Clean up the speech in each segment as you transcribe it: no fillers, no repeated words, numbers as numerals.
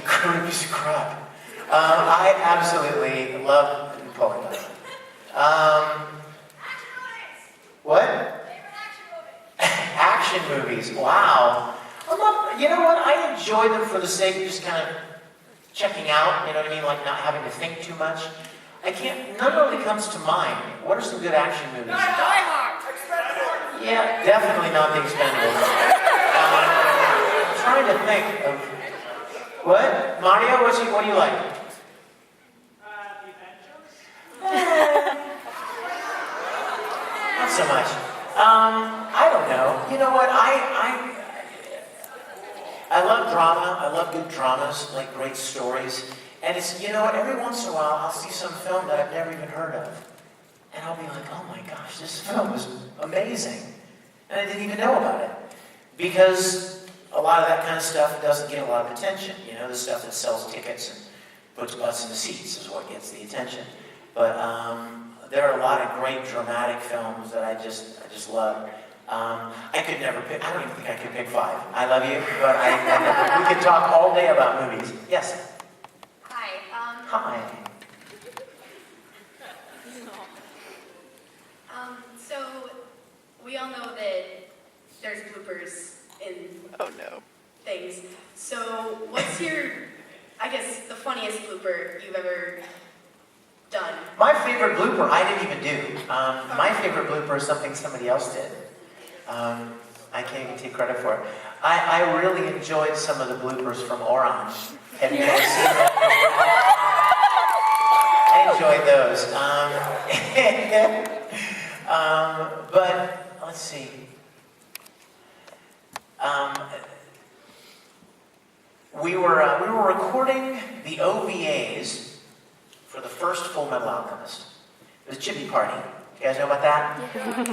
The Curly piece of crap. I absolutely love Napoleon Dynamite. What? Action movies. Wow. You know what? I enjoy them for the sake of just kind of checking out, you know what I mean? Like not having to think too much. None really comes to mind. What are some good action movies? Die Hard! Yeah, definitely not The Expendables. I'm trying to think of... What? Mario, what do you like? The Avengers? Not so much. I don't know. You know what? I love drama. I love good dramas, like great stories. And it's, you know what, every once in a while I'll see some film that I've never even heard of. And I'll be like, oh my gosh, this film is amazing. And I didn't even know about it. Because a lot of that kind of stuff doesn't get a lot of attention. You know, the stuff that sells tickets and puts butts in the seats is what gets the attention. But there are a lot of great dramatic films that I just love. I could never pick, I don't even think I could pick 5. I love you, but we could talk all day about movies. Yes? Hi. Hi. So we all know that there's bloopers in things. So what's your, I guess, the funniest blooper you've ever done? My favorite blooper, I didn't even do. My favorite blooper is something somebody else did. I can't even take credit for it. I really enjoyed some of the bloopers from Orange. Have you guys seen that? I enjoyed those. But let's see. We were recording the OVAs for the first Full Metal Alchemist. It was Chippy Party. You guys know about that?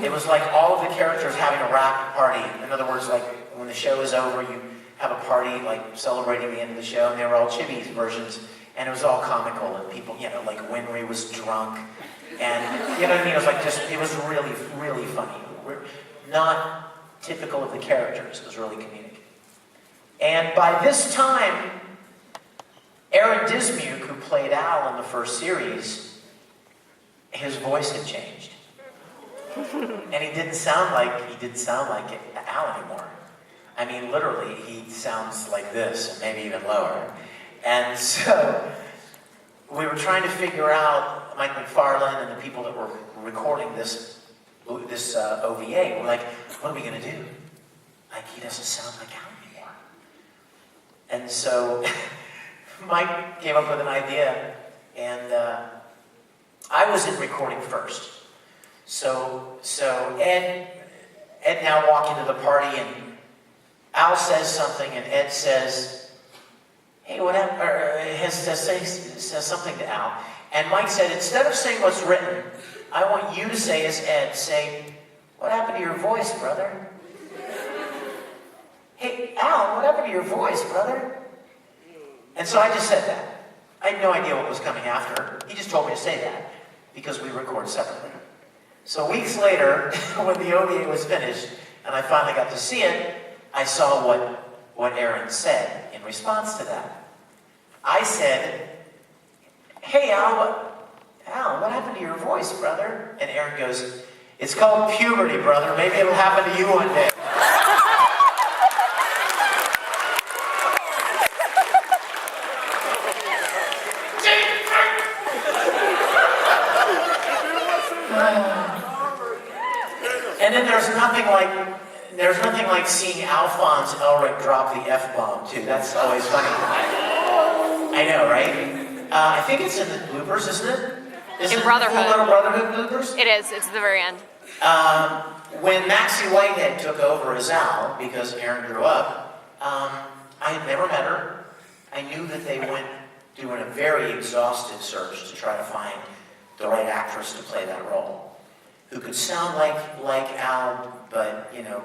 It was like all of the characters having a rap party. In other words, like when the show is over, you have a party like celebrating the end of the show, and they were all Chibi's versions, and it was all comical, and people, you know, like Winry was drunk, and you know what I mean? It was like it was really, really funny. Not typical of the characters. It was really comedic. And by this time, Aaron Dismuke, who played Al in the first series, his voice had changed. And he didn't sound like Al anymore. I mean, literally, he sounds like this, and maybe even lower. And so, we were trying to figure out, Mike McFarlane and the people that were recording this OVA, were like, what are we going to do? Like, he doesn't sound like Al anymore. And so, Mike came up with an idea, and I was in recording first. So Ed now walked into the party, and Al says something, and Ed says, hey, what happened? Or says something to Al. And Mike said, instead of saying what's written, I want you to say as Ed, say, what happened to your voice, brother? Hey, Al, what happened to your voice, brother? And so I just said that. I had no idea what was coming after. He just told me to say that, because we record separately. So weeks later, when the OVA was finished, and I finally got to see it, I saw what Aaron said in response to that. I said, hey, Al, what happened to your voice, brother? And Aaron goes, it's called puberty, brother. Maybe it'll happen to you one day. And then there's nothing like seeing Alphonse Elric drop the F-bomb, too. That's always funny. I know, right? I think it's in the bloopers, isn't it? In Brotherhood. Full Metal Brotherhood bloopers? It is. It's the very end. When Maxie Whitehead took over as Al, because Aaron grew up, I had never met her. I knew that they went doing a very exhaustive search to try to find the right actress to play that role, who could sound like Al, but, you know,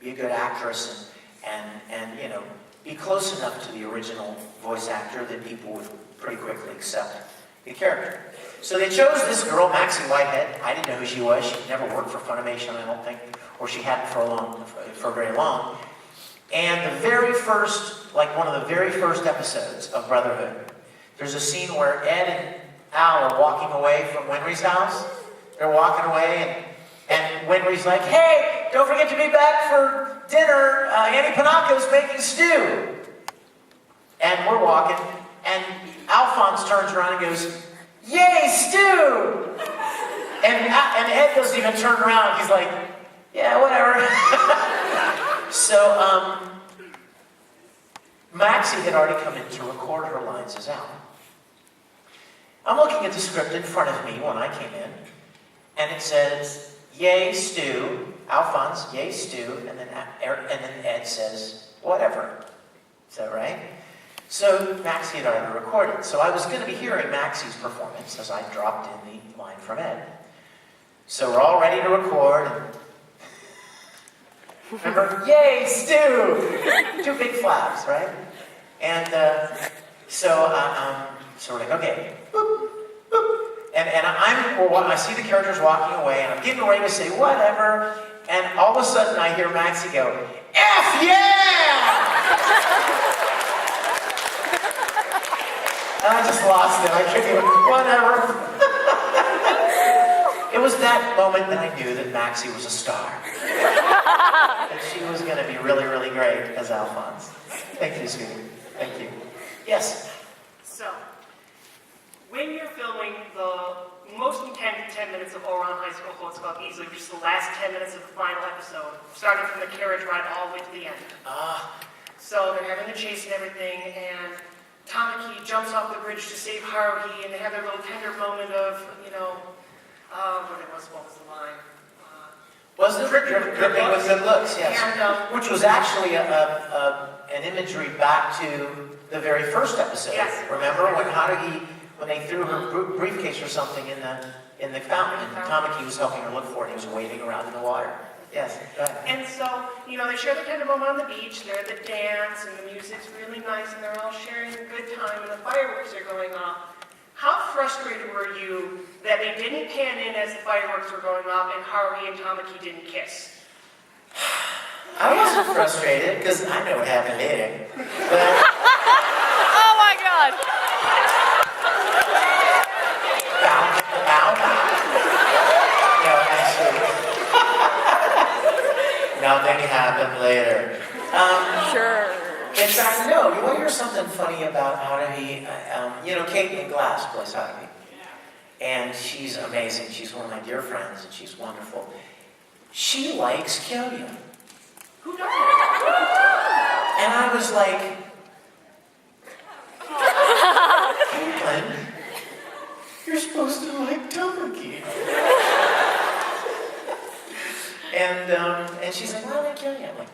be a good actress and you know, be close enough to the original voice actor that people would pretty quickly accept the character. So they chose this girl, Maxie Whitehead. I didn't know who she was. She'd never worked for Funimation, I don't think, or she hadn't for very long. And the very first, like one of the very first episodes of Brotherhood, there's a scene where Ed and Al are walking away from Winry's house. They're walking away, and Winry's like, hey, don't forget to be back for dinner. Annie Panaco's making stew. And we're walking, and Alphonse turns around and goes, yay, stew! And Ed doesn't even turn around. He's like, yeah, whatever. So, Maxie had already come in to record her lines as Al. I'm looking at the script in front of me when I came in, and it says, yay, stew, Alphonse, yay, stew, and then Ed says, whatever. Is that right? So Maxie had already recorded. So I was going to be hearing Maxie's performance as I dropped in the line from Ed. So we're all ready to record. And remember, yay, stew! 2 big flaps, right? And so we're like, okay. Boop, boop. And I see the characters walking away, and I'm getting ready to say whatever, and all of a sudden I hear Maxie go, F yeah! And I just lost it. I couldn't even, whatever. It was that moment that I knew that Maxie was a star. And she was going to be really, really great as Alphonse. Thank you, sweetie. Thank you. Yes? So, when you're filming the most intense 10 minutes of Oran High School Host Club easily, which is the last 10 minutes of the final episode, starting from the carriage ride all the way to the end. So they're having the chase and everything, and Tamaki jumps off the bridge to save Haruhi, and they have their little tender moment of, what was the line? Was it dripping with good looks? Yes. And, which was actually an imagery back to the very first episode. Yes. Remember when they threw her briefcase or something in the fountain, and Tamaki was helping her look for it. He was waving around in the water. Yes. Go ahead. And so, they share the tender moment on the beach. They're at the dance, and the music's really nice, and they're all sharing a good time, and the fireworks are going off. How frustrated were you that they didn't pan in as the fireworks were going off, and Haruhi and Tamaki didn't kiss? I wasn't frustrated because I know what happened later. But Oh my God. bow. No, actually, nothing happened later. Sure. In fact, no. You want to hear something funny about Haruhi? Kate Glass plays Haruhi. And she's amazing. She's one of my dear friends, and she's wonderful. She likes Kyoya. Who doesn't? And I was like, Caitlin, you're supposed to like Tamaki. And she's like, well, I like Kyoya. I'm like,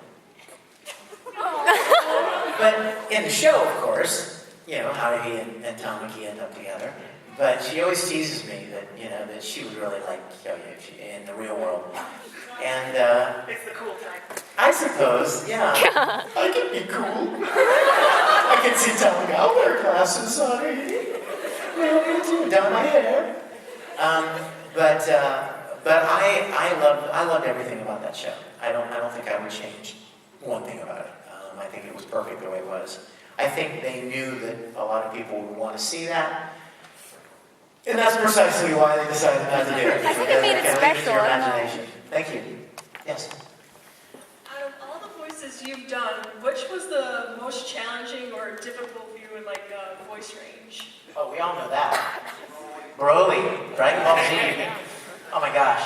but in the show, of course, Haruhi and Tamaki end up together. But she always teases me that she would really like Kyoya in the real world. And It's the cool type. I suppose, yeah. I can be cool. I can see Tamaki. I'll wear glasses, Haruhi. What am I gonna do? Down my hair. But I loved everything about that show. I don't think I would change one thing about it. I think it was perfect the way it was. I think they knew that a lot of people would want to see that. And that's precisely why they decided not to do it. I think it made it special. Your I don't know. imagination. Thank you. Yes. Out of all the voices you've done, which was the most challenging or difficult for you with voice range? Oh, we all know that. Broly, Dragon Ball Z. Oh my gosh.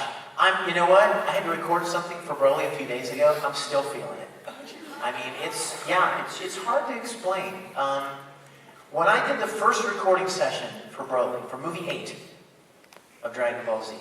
You know what? I had to record something for Broly a few days ago. I'm still feeling it. I mean, it's hard to explain. When I did the first recording session for Broly, for movie 8 of Dragon Ball Z,